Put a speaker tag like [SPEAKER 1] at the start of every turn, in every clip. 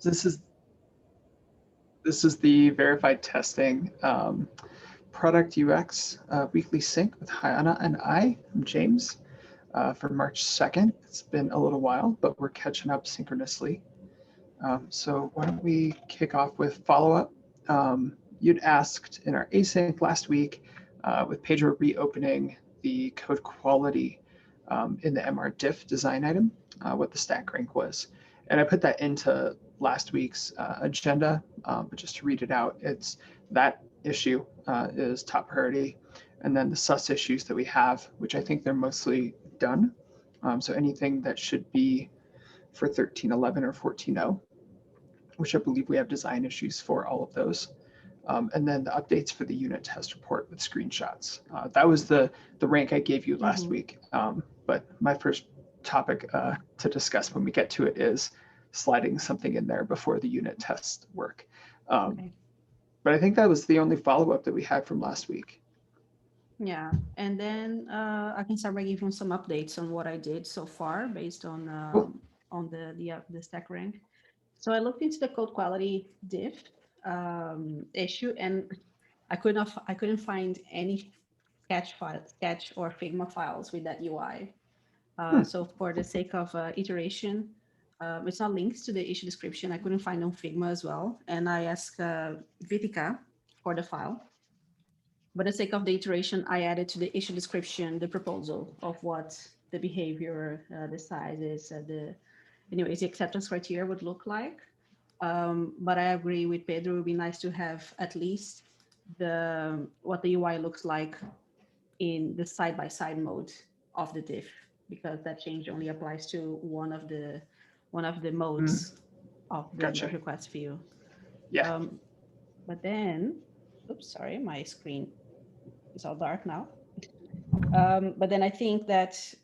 [SPEAKER 1] This is the verified testing product UX weekly sync with Hyana and I'm James, for March 2nd. It's been a little while, but we're catching up synchronously. So why don't we kick off with follow-up? You'd asked in our async last week with Pedro reopening the code quality in the MR diff design item, what the stack rank was. And I put that into last week's agenda, but just to read it out, it's that issue is top priority. And then the sus issues that we have, which I think they're mostly done. So anything that should be for 13.11 or 14.0, which I believe we have design issues for all of those. And then the updates for the unit test report with screenshots. That was the rank I gave you last week. But my first topic to discuss when we get to it is sliding something in there before the unit test work.
[SPEAKER 2] Okay.
[SPEAKER 1] But I think that was the only follow-up that we had from last week.
[SPEAKER 2] Yeah, and then I can start by giving some updates on what I did so far based on
[SPEAKER 1] Cool.
[SPEAKER 2] on the stack rank. So I looked into the code quality diff issue, and I couldn't find any sketch or Figma files with that UI. So for the sake of iteration, it's not linked to the issue description. I couldn't find on Figma as well, and I asked Vitika for the file. But for the sake of the iteration, I added to the issue description the proposal of what the behavior, the sizes, the acceptance criteria would look like. But I agree with Pedro. It would be nice to have at least what the UI looks like in the side-by-side mode of the diff, because that change only applies to one of the modes of the
[SPEAKER 1] Gotcha.
[SPEAKER 2] merge request view.
[SPEAKER 1] Yeah.
[SPEAKER 2] But then, oops, sorry, my screen is all dark now. But then I think that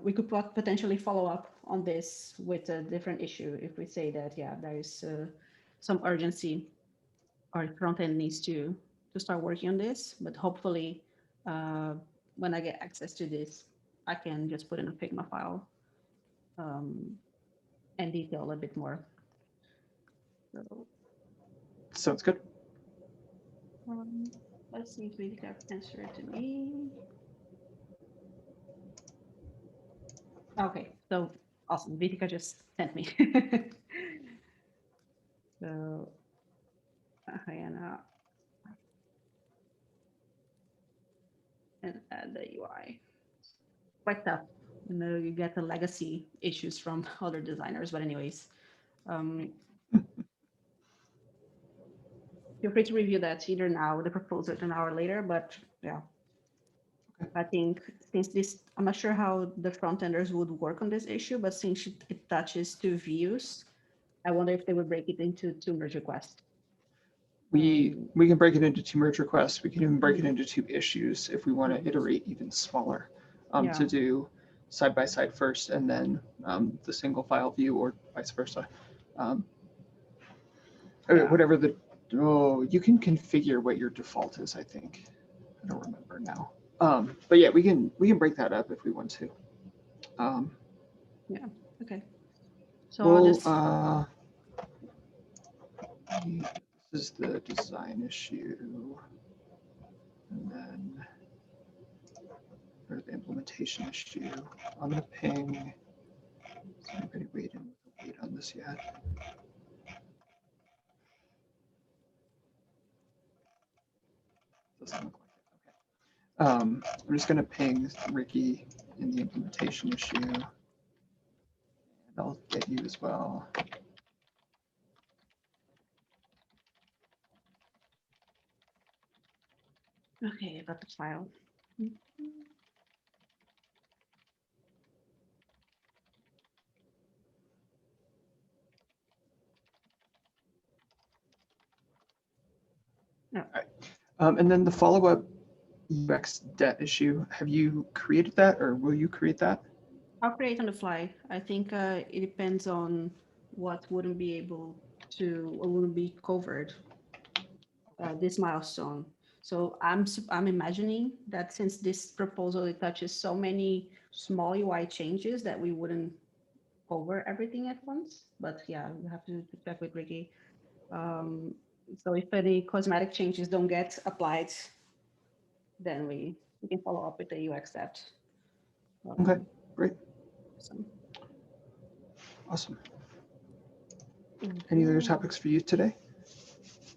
[SPEAKER 2] we could potentially follow up on this with a different issue if we say that, yeah, there is some urgency or front end needs to start working on this. But hopefully, when I get access to this, I can just put in a Figma file and detail a bit more. So,
[SPEAKER 1] sounds good.
[SPEAKER 2] Let's see if we can answer it to me. Okay, so awesome. Vitika just sent me. So, Hyana and add the UI. Quite tough. You get the legacy issues from other designers, but anyways, feel free to review that either now, the proposal, an hour later. But yeah, I think since this, I'm not sure how the front enders would work on this issue, but since it touches two views, I wonder if they would break it into two merge requests.
[SPEAKER 1] We can break it into two merge requests. We can even break it into two issues if we want to iterate even smaller, to do side by side first and then the single file view, or vice versa. Whatever you can configure what your default is, I think. I don't remember now. But yeah, we can break that up if we want to.
[SPEAKER 2] Yeah. Okay. So
[SPEAKER 1] this is the design issue, and then for the implementation issue, I'm gonna ping. Is anybody wait on this yet? Doesn't look like it. Okay. I'm just gonna ping Ricky in the implementation issue, and I'll get you as well.
[SPEAKER 2] okay, I got the file.
[SPEAKER 1] All right. And then the follow-up UX debt issue, have you created that, or will you create that?
[SPEAKER 2] I'll create on the fly. I think it depends on what wouldn't be able to or wouldn't be covered this milestone. So I'm imagining that since this proposal it touches so many small UI changes that we wouldn't over everything at once, but yeah, you have to check with Ricky. So if any cosmetic changes don't get applied, then we can follow up with the UX debt.
[SPEAKER 1] Okay, great.
[SPEAKER 2] So,
[SPEAKER 1] Awesome. Any other
[SPEAKER 2] mhm.
[SPEAKER 1] topics for you today?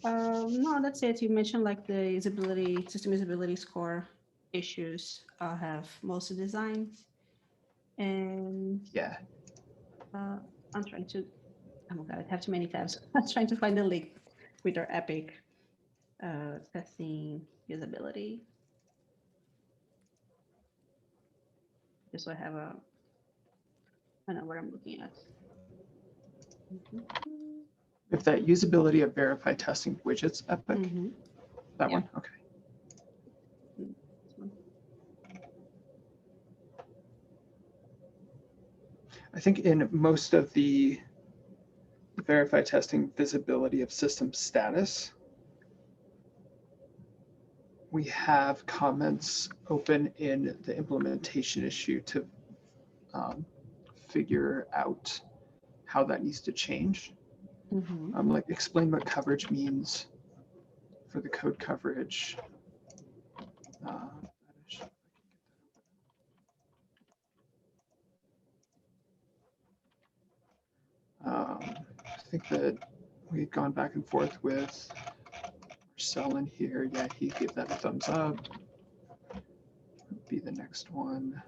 [SPEAKER 2] No, that's it. You mentioned like the usability, system usability score issues have most design, and
[SPEAKER 1] Yeah.
[SPEAKER 2] I'm trying to. Oh my god, I have too many tabs. I'm trying to find the link with our Epic testing usability. Just so I know what I'm looking at.
[SPEAKER 1] If that usability of verify testing widgets epic, that
[SPEAKER 2] Yeah.
[SPEAKER 1] one, okay.
[SPEAKER 2] This one.
[SPEAKER 1] I think in most of the verify testing visibility of system status, we have comments open in the implementation issue to figure out how that needs to change. Like explain what coverage means for the code coverage. I think that we had gone back and forth with Marcel in here. Yeah, he gave that a thumbs up. Would be the next one.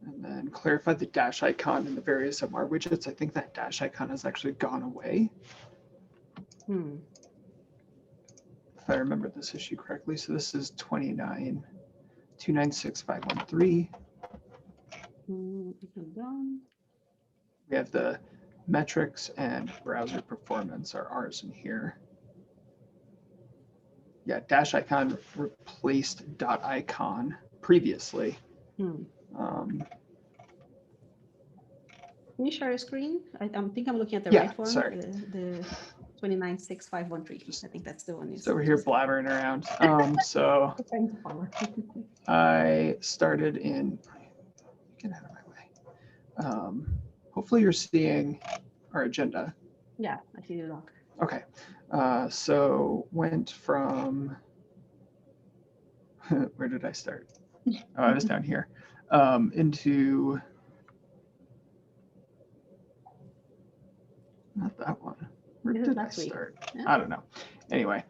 [SPEAKER 1] And then clarify the dash icon in the various MR widgets. I think that dash icon has actually gone away. If I remember this issue correctly. So this is 29.296.513. We have the metrics and browser performance are ours in here. Yeah, dash icon replaced dot icon previously.
[SPEAKER 2] Can you share a screen? I think I'm looking at the
[SPEAKER 1] Yeah,
[SPEAKER 2] right one.
[SPEAKER 1] sorry.
[SPEAKER 2] The 296513. I think that's the one.
[SPEAKER 1] So we're here blabbering around. So I started in. Get out of my way. Hopefully you're seeing our agenda.
[SPEAKER 2] Yeah, I see the doc.
[SPEAKER 1] Okay. So went from. Where did I start? Oh, I was down here. Into. Not that one. Where did I start? Yeah. I don't know. Anyway,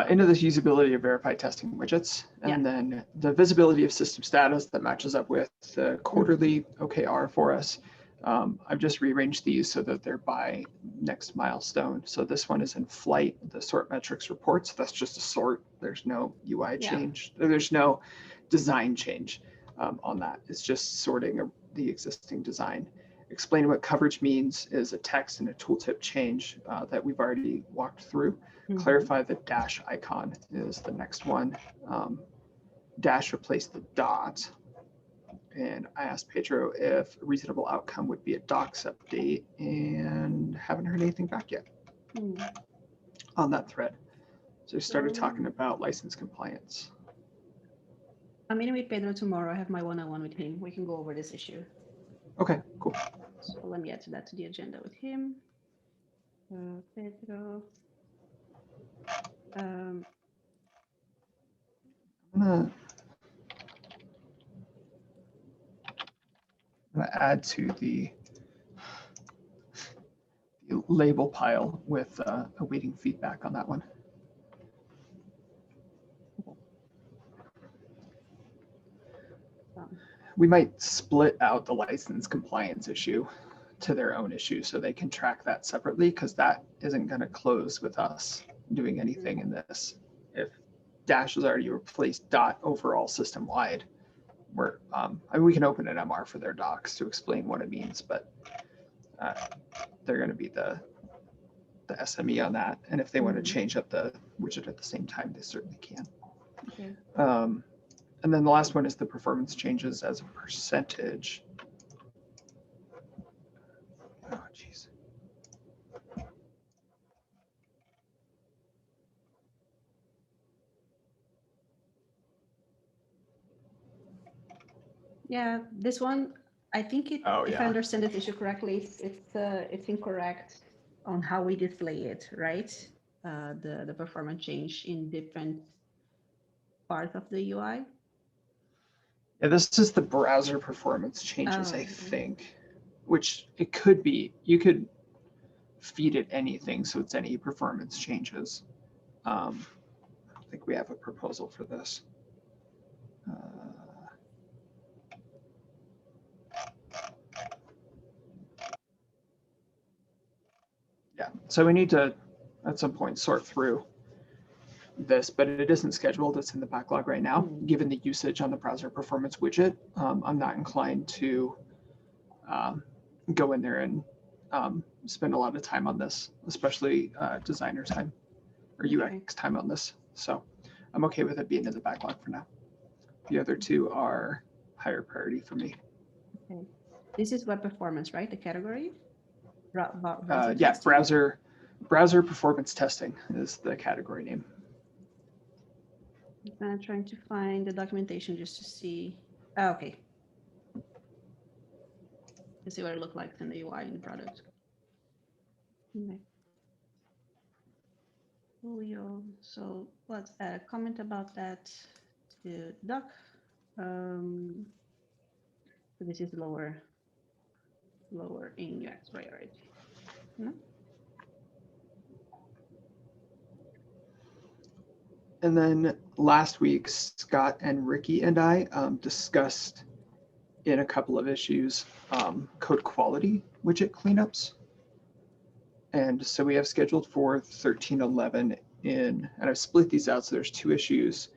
[SPEAKER 1] into this usability of verified testing widgets, and then the visibility of system status that matches up with the quarterly OKR for us. I've just rearranged these so that they're by next milestone. So this one is in flight, the sort metrics reports. That's just a sort. There's no UI change. There's no design change on that. It's just sorting the existing design. Explain what coverage means is a text and a tooltip change that we've already walked through. Clarify the dash icon is the next one. Dash replace the dot. And I asked Pedro if a reasonable outcome would be a docs update, and haven't heard anything back yet on that thread. So we started talking about license compliance.
[SPEAKER 2] I'm meeting with Pedro tomorrow. I have my one-on-one with him. We can go over this issue.
[SPEAKER 1] Okay, cool.
[SPEAKER 2] So let me add that to the agenda with him. Pedro.
[SPEAKER 1] I'm gonna add to the label pile with awaiting feedback on that one. We might split out the license compliance issue to their own issue so they can track that separately, because that isn't going to close with us doing anything in this. If dash is already replaced dot overall system wide, we're I mean, we can open an MR for their docs to explain what it means, but they're going to be the SME on that. And if they want to change up the widget at the same time, they certainly can.
[SPEAKER 2] Okay.
[SPEAKER 1] And then the last one is the performance changes as a percentage. Oh, geez.
[SPEAKER 2] Yeah, this one, I think it,
[SPEAKER 1] Oh,
[SPEAKER 2] if I
[SPEAKER 1] yeah.
[SPEAKER 2] understand this issue correctly, it's incorrect on how we display it, right? The performance change in different parts of the UI.
[SPEAKER 1] Yeah, this is the browser performance changes, I
[SPEAKER 2] Oh,
[SPEAKER 1] think, which it could be. You could feed it anything, so it's any performance changes. I think we have a proposal for this. Yeah, so we need to, at some point, sort through this, but it isn't scheduled. It's in the backlog right now. Given the usage on the browser performance widget, I'm not inclined to go in there and spend a lot of time on this, especially designer time or UX time on this. So I'm okay with it being in the backlog for now. The other two are higher priority for me.
[SPEAKER 2] okay. This is web performance, right? The category?
[SPEAKER 1] Yeah, browser performance testing is the category name.
[SPEAKER 2] I'm trying to find the documentation just to see. Oh, okay. To see what it looked like in the UI in the product. Okay. So let's add a comment about that to doc. So this is lower in UX priority. No?
[SPEAKER 1] And then last week, Scott and Ricky and I discussed in a couple of issues code quality widget cleanups. And so we have scheduled for 1311 and I've split these out. So there's two issues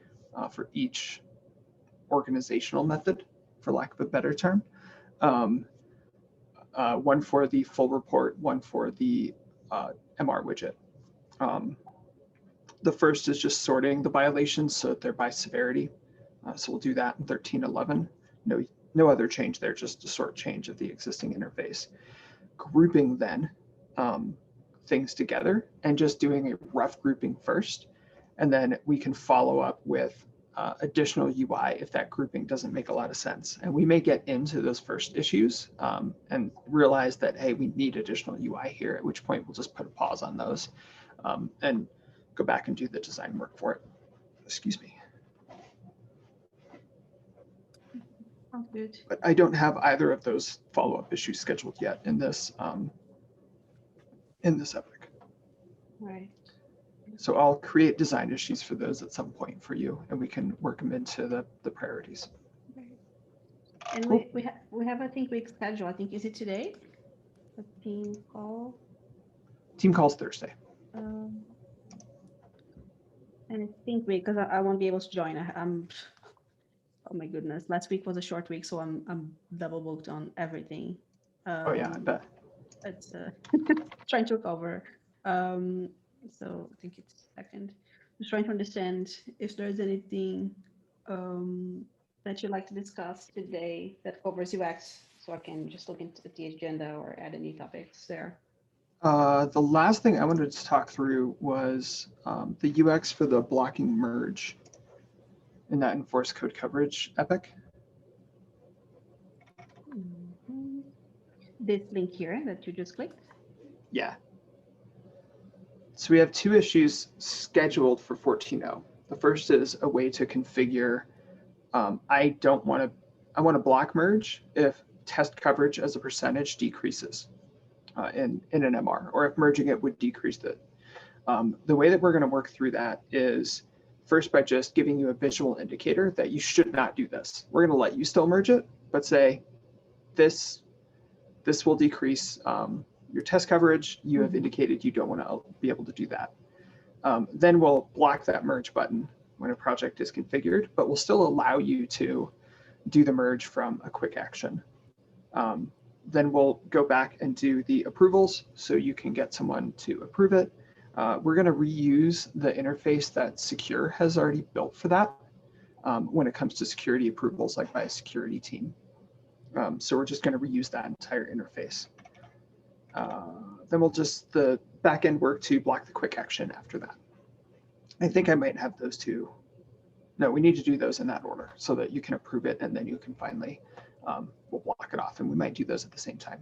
[SPEAKER 1] for each organizational method, for lack of a better term. One for the full report, one for the MR widget. The first is just sorting the violations so that they're by severity. So we'll do that in 1311. No other change there, just a sort change of the existing interface. Grouping then things together and just doing a rough grouping first. And then we can follow up with additional UI if that grouping doesn't make a lot of sense. And we may get into those first issues and realize that, hey, we need additional UI here, at which point we'll just put a pause on those and go back and do the design work for it. Excuse me.
[SPEAKER 2] Sounds good.
[SPEAKER 1] But I don't have either of those follow-up issues scheduled yet in this epic.
[SPEAKER 2] Right.
[SPEAKER 1] So I'll create design issues for those at some point for you, and we can work them into the priorities.
[SPEAKER 2] And
[SPEAKER 1] cool.
[SPEAKER 2] we have a think week schedule. I think, is it today? A team call?
[SPEAKER 1] Team calls Thursday.
[SPEAKER 2] And I think because I won't be able to join. Oh my goodness. Last week was a short week, so I'm double booked on everything.
[SPEAKER 1] Oh yeah, I bet.
[SPEAKER 2] It's trying to recover. So I think it's second. Just trying to understand if there's anything that you'd like to discuss today that covers UX, so I can just look into the agenda or add any topics there.
[SPEAKER 1] The last thing I wanted to talk through was the UX for the blocking merge in that enforced code coverage epic.
[SPEAKER 2] This link here that you just clicked?
[SPEAKER 1] Yeah. So we have two issues scheduled for 14.0. The first is a way to configure, I want to block merge if test coverage as a percentage decreases in an MR, or if merging it would decrease it. The way that we're going to work through that is first by just giving you a visual indicator that you should not do this. We're going to let you still merge it, but say this will decrease your test coverage. You have indicated you don't want to be able to do that. Then we'll block that merge button when a project is configured, but we'll still allow you to do the merge from a quick action. Then we'll go back and do the approvals so you can get someone to approve it. We're going to reuse the interface that Secure has already built for that when it comes to security approvals, like by a security team. So we're just going to reuse that entire interface. Then we'll just the backend work to block the quick action after that. I think I might have those two. No, we need to do those in that order so that you can approve it and then you can finally we'll block it off, and we might do those at the same time.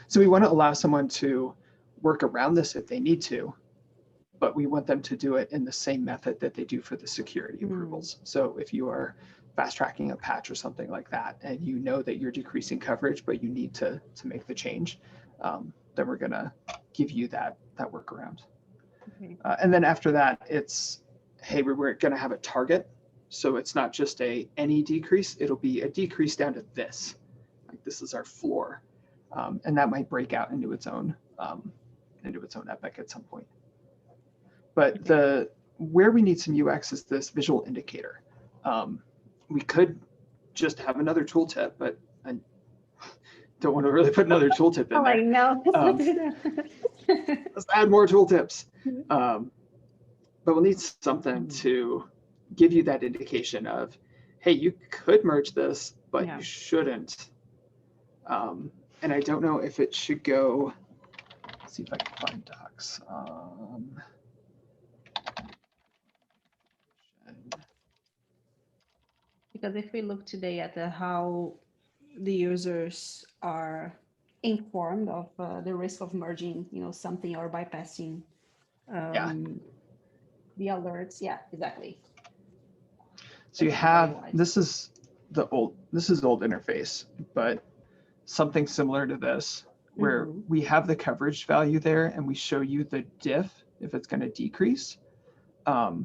[SPEAKER 1] So we want to allow someone to work around this if they need to, but we want them to do it in the same method that they do for the security approvals. So if you are fast tracking a patch or something like that, and you know that you're decreasing coverage, but you need to make the change, then we're going to give you that workaround.
[SPEAKER 2] Okay.
[SPEAKER 1] And then after that, it's, hey, we're going to have a target. So it's not just any decrease, it'll be a decrease down to this. Like this is our floor. And that might break out into its own epic at some point. But where we need some UX is this visual indicator. We could just have another tooltip, but I don't want to really put another tooltip in there.
[SPEAKER 2] I know.
[SPEAKER 1] Let's add more tooltips. But we'll need something to give you that indication of, hey, you could merge this, but you shouldn't. And I don't know if it should go, let's see if I can find docs.
[SPEAKER 2] Because if we look today at how the users are informed of the risk of merging, something or bypassing the alerts. Yeah, exactly.
[SPEAKER 1] So you have, this is old interface, but something similar to this, where we have the coverage value there and we show you the diff if it's going to decrease. I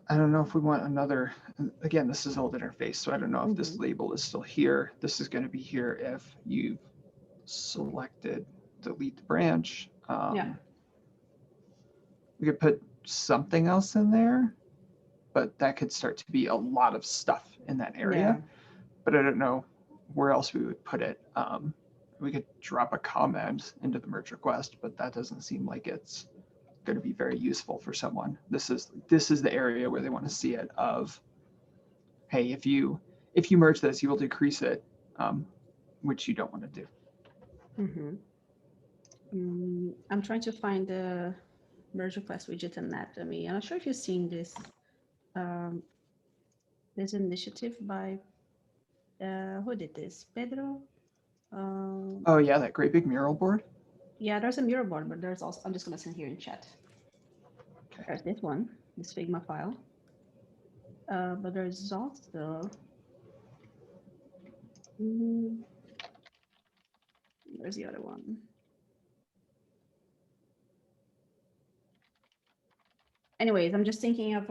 [SPEAKER 1] don't know if we want another, again, this is old interface, so I don't know if this label is still here. This is going to be here if you've selected delete the branch. We could put something else in there, but that could start to be a lot of stuff in that area. But I don't know where else we would put it. We could drop a comment into the merge request, but that doesn't seem like it's going to be very useful for someone. This is the area where they want to see it of, hey, if you merge this, you will decrease it, which you don't want to do.
[SPEAKER 2] I'm trying to find the merge request widget anatomy. I'm not sure if you've seen this. There's an initiative by who did this? Pedro?
[SPEAKER 1] Oh yeah, that great big mural board.
[SPEAKER 2] Yeah, there's a mural board, but there's also, I'm just going to send here in chat.
[SPEAKER 1] Okay.
[SPEAKER 2] There's this one, this Figma file. But there's also, where's the other one? Anyways, I'm just thinking of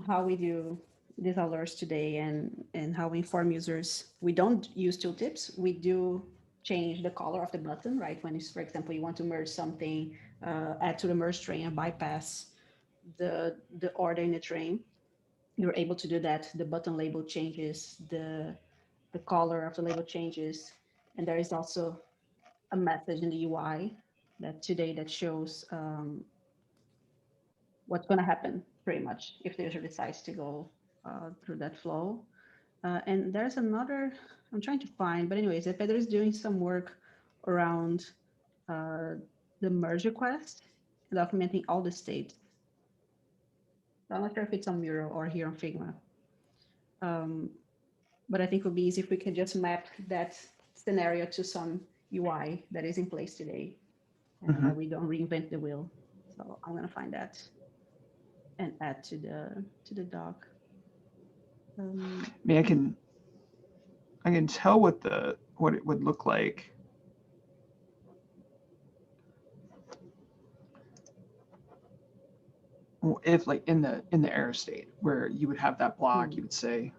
[SPEAKER 2] how we do these alerts today and how we inform users. We don't use tooltips. We do change the color of the button, right? When, for example, you want to merge something, add to the merge train and bypass the order in the train, you're able to do that. The button label changes, the color of the label changes, and there is also a message in the UI that shows what's going to happen pretty much if the user decides to go through that flow. And there's another, I'm trying to find, but anyways, Pedro is doing some work around the merge request, documenting all the states. I'm not sure if it's on Miro or here on Figma. But I think it would be easy if we can just map that scenario to some UI that is in place today, and we don't reinvent the wheel. So I'm going to find that and add to the doc.
[SPEAKER 1] I mean, I can tell what it would look like. If like in the error state where you would have that block, you would say,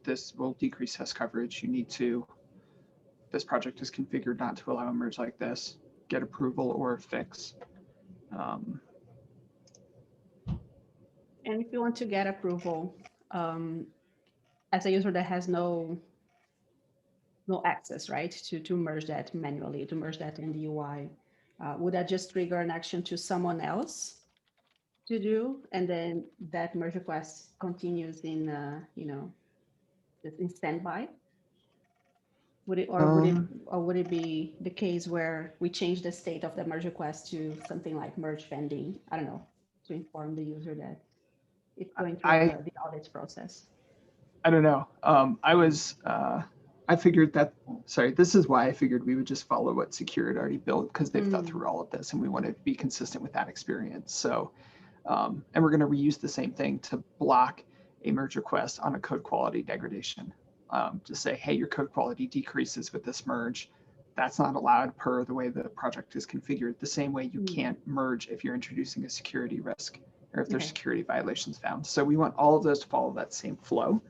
[SPEAKER 1] this will decrease test coverage. You need to, this project is configured not to allow a merge like this, get approval or fix.
[SPEAKER 2] And if you want to get approval, as a user that has no access, right, to merge that manually, to merge that in the UI, would that just trigger an action to someone else to do, and then that merge request continues in, in standby? Would it, would it be the case where we change the state of the merge request to something like merge pending? I don't know, to inform the user that it's going through the audit process.
[SPEAKER 1] I don't know. I figured that, sorry, this is why I figured we would just follow what Secure had already built, because they've thought through all of this and we want to be consistent with that experience. So, and we're going to reuse the same thing to block a merge request on a code quality degradation. To say, hey, your code quality decreases with this merge. That's not allowed per the way the project is configured. The same way you can't merge if you're introducing a security risk or if there's security violations found. So we want all of those to follow that same flow.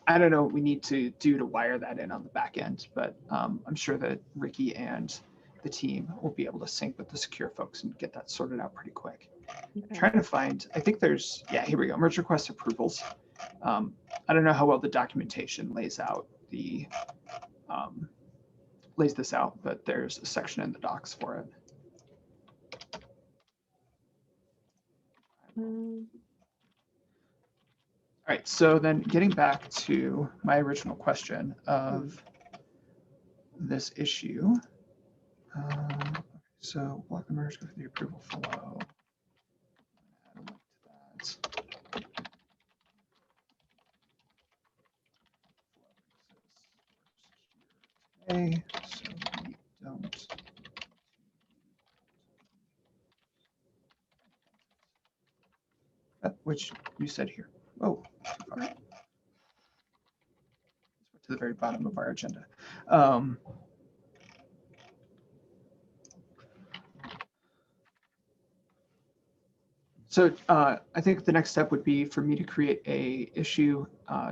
[SPEAKER 1] I don't know what we need to do to wire that in on the back end, but I'm sure that Ricky and the team will be able to sync with the secure folks and get that sorted out pretty quick. Trying to find, I think there's, yeah, here we go, merge request approvals. I don't know how well the documentation lays out the, lays this out, but there's a section in the docs for it. All right, so then getting back to my original question of this issue. So block the merge with the approval flow. Add a link to that. Okay, so we don't. Which you said here. Oh, too far. To the very bottom of our agenda. So I think the next step would be for me to create a issue,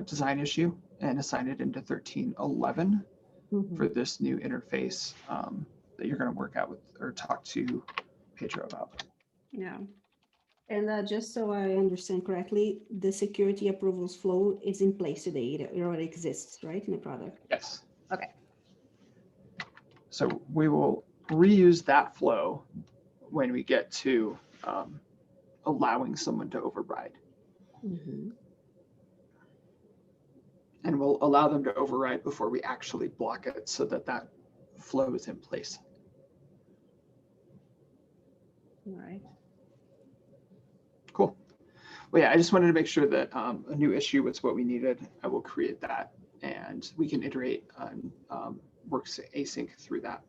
[SPEAKER 1] design issue, and assign it into 1311 for this new interface that you're going to work out with or talk to Pedro about.
[SPEAKER 2] Yeah. And just so I understand correctly, the security approvals flow is in place today. It already exists, right, in the product?
[SPEAKER 1] Yes.
[SPEAKER 2] Okay.
[SPEAKER 1] So we will reuse that flow when we get to allowing someone to override. And we'll allow them to override before we actually block it so that that flow is in place.
[SPEAKER 2] All right.
[SPEAKER 1] Cool. Well, yeah, I just wanted to make sure that a new issue was what we needed. I will create that and we can iterate on works async through that.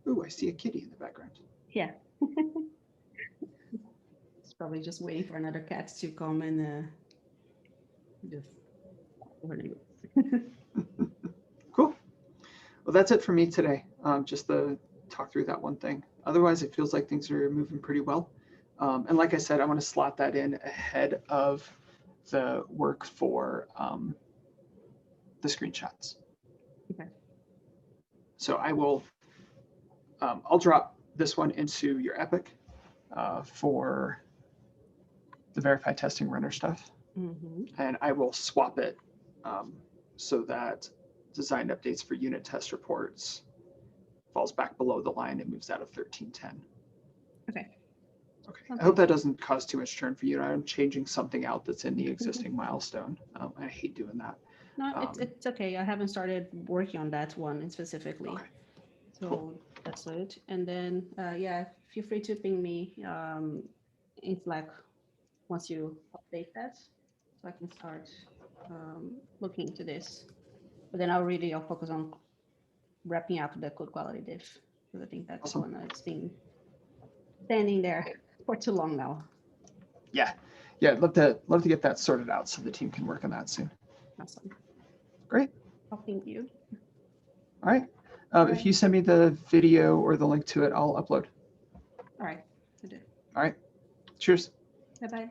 [SPEAKER 1] Ooh, I see a kitty in the background.
[SPEAKER 2] Yeah. It's probably just waiting for another cat to come and just
[SPEAKER 1] Cool. Well, that's it for me today. Just to talk through that one thing. Otherwise, it feels like things are moving pretty well. And like I said, I want to slot that in ahead of the work for the screenshots.
[SPEAKER 2] Okay.
[SPEAKER 1] So I will, I'll drop this one into your Epic for the verify testing runner stuff. And I will swap it so that designed updates for unit test reports falls back below the line and moves out of 1310.
[SPEAKER 2] Okay.
[SPEAKER 1] Okay. I hope that doesn't cause too much churn for you. I'm changing something out that's in the existing milestone. I hate doing that.
[SPEAKER 2] No, it's okay. I haven't started working on that one specifically.
[SPEAKER 1] Okay.
[SPEAKER 2] So
[SPEAKER 1] Cool.
[SPEAKER 2] That's it. And then, yeah, feel free to ping me in Slack once you update that, so I can start looking into this. But then I'll focus on wrapping up the code quality diff, because I think that's
[SPEAKER 1] Awesome.
[SPEAKER 2] one that's been standing there for too long now.
[SPEAKER 1] Yeah. Yeah, I'd love to get that sorted out so the team can work on that soon.
[SPEAKER 2] Awesome.
[SPEAKER 1] Great.
[SPEAKER 2] I'll ping you.
[SPEAKER 1] All right. If you send me the video or the link to it, I'll upload.
[SPEAKER 2] All right. I do.
[SPEAKER 1] All right. Cheers.
[SPEAKER 2] Bye-bye.